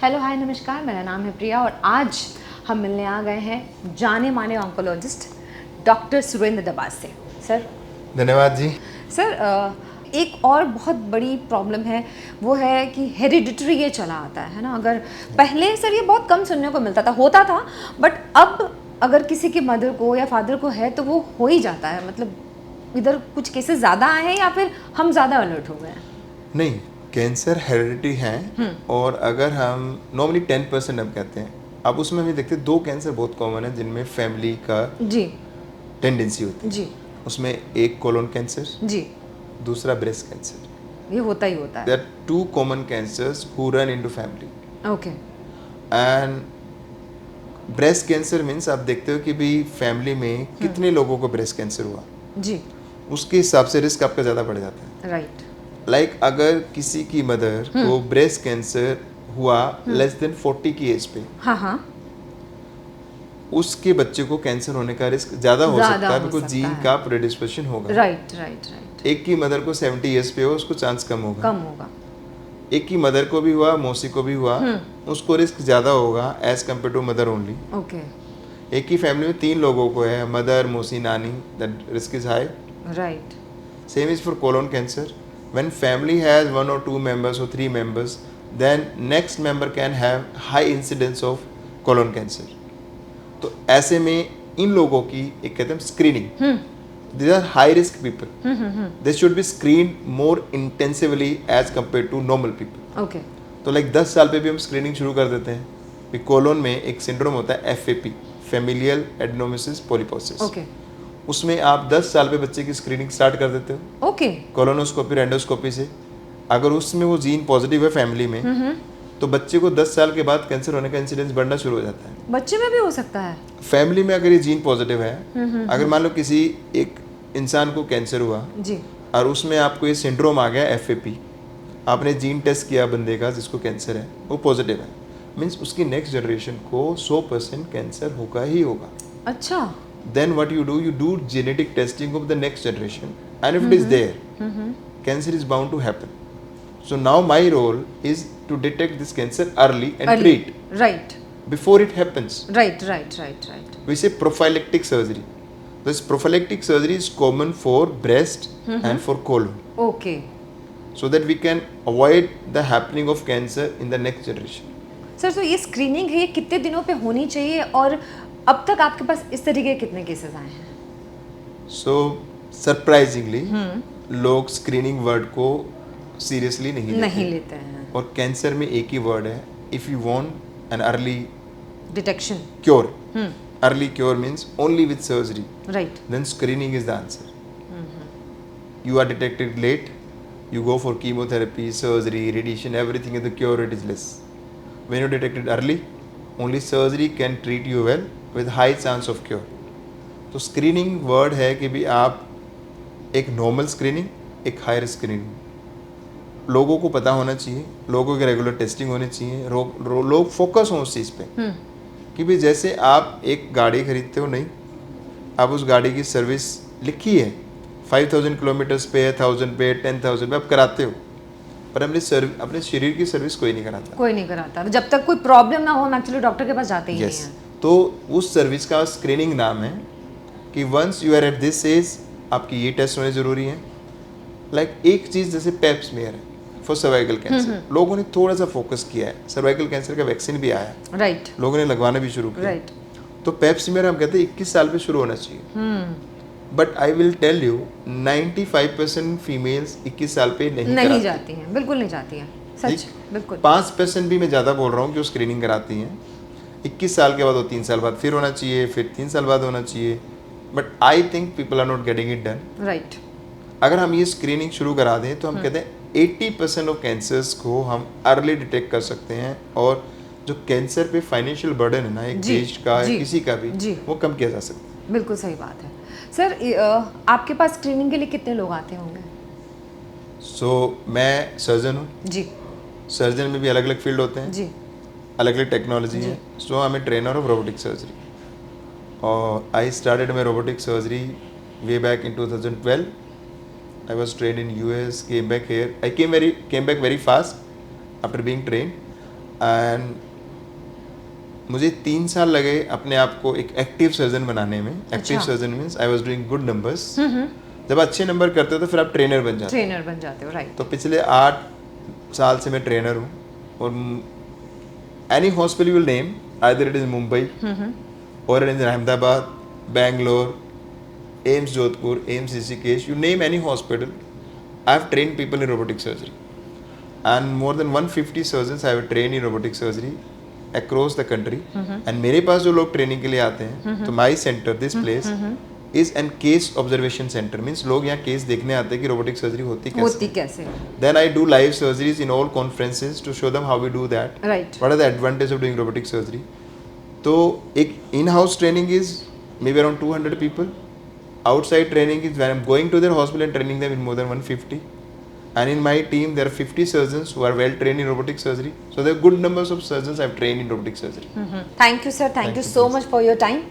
Hello hi नमस्कार, मेरा नाम है प्रिया और आज हम मिलने आ गए हैं जाने माने ऑन्कोलॉजिस्ट डॉक्टर सुरेंद्र दबास से। सर धन्यवाद जी। सर एक और बहुत बड़ी प्रॉब्लम है, वो है कि हेरिडिटरी ये चला आता है ना। अगर पहले सर ये बहुत कम सुनने को मिलता था, होता था, बट अब अगर किसी की मदर को या फादर को है तो वो हो ही जाता है। मतलब इधर कुछ केसेस ज़्यादा आए हैं या फिर हम ज़्यादा अलर्ट हो गए हैं? नहीं, कैंसर हेरिडिटी है और अगर हम नॉर्मली 10% हम कहते हैं, अब उसमें हम देखते हैं 2 कैंसर बहुत कॉमन है जिनमें फैमिली का जी टेंडेंसी होती है। जी उसमें एक कोलोन कैंसर, जी, दूसरा ब्रेस्ट कैंसर। ये होता ही होता है। There are 2 common cancers who run into family. Okay. And breast cancer means आप देखते हो कि भी फैमिली में कितने लोगों को ब्रेस्ट कैंसर हुआ, जी। उसके हिसाब से रिस्क आपका ज़्यादा बढ़ जाता है। राइट। लाइक अगर किसी की मदर को ब्रेस्ट कैंसर हुआ लेस देन 40 की एज पे, हाँ हाँ, उसके बच्चे को कैंसर होने का रिस्क ज़्यादा हो ज़्यादा सकता है हो बिकॉज सकता जीन है। का प्रेडिस्पोजिशन होगा। Right right right. एक की मदर को 70 ईयर्स पे हो, उसको चांस कम होगा। कम होगा। एक की मदर को भी हुआ, मौसी को भी हुआ, उसको रिस्क ज़्यादा होगा as compare to mother only. Okay. एक ही फैमिली में 3 लोगों को है, मदर, मौसी, नानी, that risk is high. Right. Same is for colon cancer. When family has 1 or 2 members or 3 members, then next member can have high incidence of colon cancer. तो ऐसे में इन लोगों की एक कहते हैं screening, these are high risk people. They should be screened more intensively as compared to normal people. Okay. तो like 10 साल पे भी हम स्क्रीनिंग शुरू कर देते हैं। कि कोलोन में एक सिंड्रोम होता है FAP, familial adenomyosis polyposis. Okay. उसमें आप 10 साल पे बच्चे की स्क्रीनिंग स्टार्ट कर देते हो ओके। कोलोनोस्कोपी, एंडोस्कोपी से। अगर उसमें वो जीन पॉजिटिव है फैमिली में, तो बच्चे को 10 साल के बाद कैंसर होने का इंसिडेंस बढ़ना शुरू हो जाता है। बच्चे में भी हो सकता है? फैमिली में अगर ये जीन पॉजिटिव है, अगर मान लो किसी एक इंसान को कैंसर हुआ जी। और उसमें आपको ये सिंड्रोम आ गया FAP, आपने जीन टेस्ट किया बंदे का जिसको कैंसर है, वो पॉजिटिव है, मीन्स उसकी नेक्स्ट जनरेशन को 100% कैंसर होगा ही होगा। अच्छा। Then what you do genetic testing of the next generation, and if it is there, cancer is bound to happen. So now my role is to detect this cancer early and treat right before it happens. Right right right right. We say prophylactic surgery. This prophylactic surgery is common for breast and for colon, okay. so that we can avoid the happening of cancer in the next generation. Sir तो ये screening है, ये कितने दिनों पे होनी चाहिए और अब तक आपके पास इस तरीके के कितने केसेस आए हैं? So surprisingly, लोग स्क्रीनिंग वर्ड को सीरियसली नहीं लेते हैं। और कैंसर में एक ही वर्ड है, if you want an early detection. Cure, early cure means only with surgery, right. Then screening is the answer. You are detected late, you go for chemotherapy, surgery, radiation, everything, and the cure rate is less. When you detected early, only surgery can treat you well with high chance of cure. तो screening word है कि भी आप एक normal screening, एक higher screening, लोगों को पता होना चाहिए, लोगों की रेगुलर टेस्टिंग होनी चाहिए, लोग फोकस हों उस चीज़ पे कि भी जैसे आप एक गाड़ी खरीदते हो, नहीं, आप उस गाड़ी की सर्विस लिखी है 5000 किलोमीटर्स पे है, 1000 पे, 10,000 पे आप कराते हो, पर अपने शरीर की सर्विस कोई नहीं कराता। कोई नहीं कराता, जब तक कोई प्रॉब्लम ना हो हम एक्चुअली डॉक्टर के पास जाते ही नहीं हैं। तो उस सर्विस का स्क्रीनिंग नाम है कि once you are at this age आपकी ये टेस्ट होने ज़रूरी है। लाइक एक चीज़ जैसे पेप स्मीयर है फॉर सर्वाइकल कैंसर, लोगों ने थोड़ा सा फोकस किया है, सर्वाइकल कैंसर का वैक्सीन भी आया, राइट, लोगों ने लगवाना भी शुरू किया, राइट। तो पेप स्मीयर हम कहते हैं 21 साल पे शुरू होना चाहिए, but I will tell you 95% females 21 साल पे नहीं जाती हैं, बिल्कुल नहीं जाती हैं, सच, बिल्कुल। 5% भी मैं ज़्यादा बोल रहा हूँ कि वो स्क्रीनिंग कराती हैं। 21 साल के बाद वो 3 साल बाद फिर होना चाहिए, फिर 3 साल बाद होना चाहिए, but I think people are not getting it done. Right. अगर हम ये स्क्रीनिंग शुरू करा दें तो हम कहते हैं 80% ऑफ कैंसर्स को हम अर्ली डिटेक्ट कर सकते हैं, और जो कैंसर पे फाइनेंशियल बर्डन है ना एक देश का या किसी का भी, वो कम किया जा सकता है। बिल्कुल सही बात है। सर आपके पास स्क्रीनिंग के लिए कितने लोग आते होंगे? मैं सर्जन हूँ जी। सर्जन में भी अलग अलग फील्ड होते हैं जी, अलग अलग टेक्नोलॉजी है। I am a trainer of robotic surgery, और I started my robotic surgery way back in 2012. I was trained in US, came back here. I came back very fast after being trained. And मुझे 3 साल लगे अपने आप को एक active surgeon बनाने में. एक्टिव अच्छा. Surgeon means I was doing good numbers. जब अच्छे नंबर करते हो तो फिर आप ट्रेनर बन जाते हो. ट्रेनर बन जाते हो, राइट. तो पिछले 8 साल से मैं ट्रेनर हूँ. और any hospital you will name, either it is Mumbai और it is Ahmedabad, Bangalore, AIIMS Jodhpur, AIIMS Rishikesh, you name any hospital, I have trained people in robotic surgery. And more than 150 surgeons I have trained in robotic surgery across the country. And मेरे पास जो लोग training के लिए आते हैं, तो my center, this place, is an case observation center. Means लोग यहाँ केस देखने आते हैं कि रोबोटिक सर्जरी होती होती कैसे. कैसे. Then I do live surgeries in all conferences to show them how we do that. Right. What are the advantages of doing robotic surgery? तो एक in-house training is maybe around 200 people. Outside training is when I'm going to their hospital and training them in more than 150. And in my team there are 50 surgeons who are well trained in robotic surgery. So there are good numbers of surgeons I've trained in robotic surgery. Thank you, sir. Thank you so much for your time.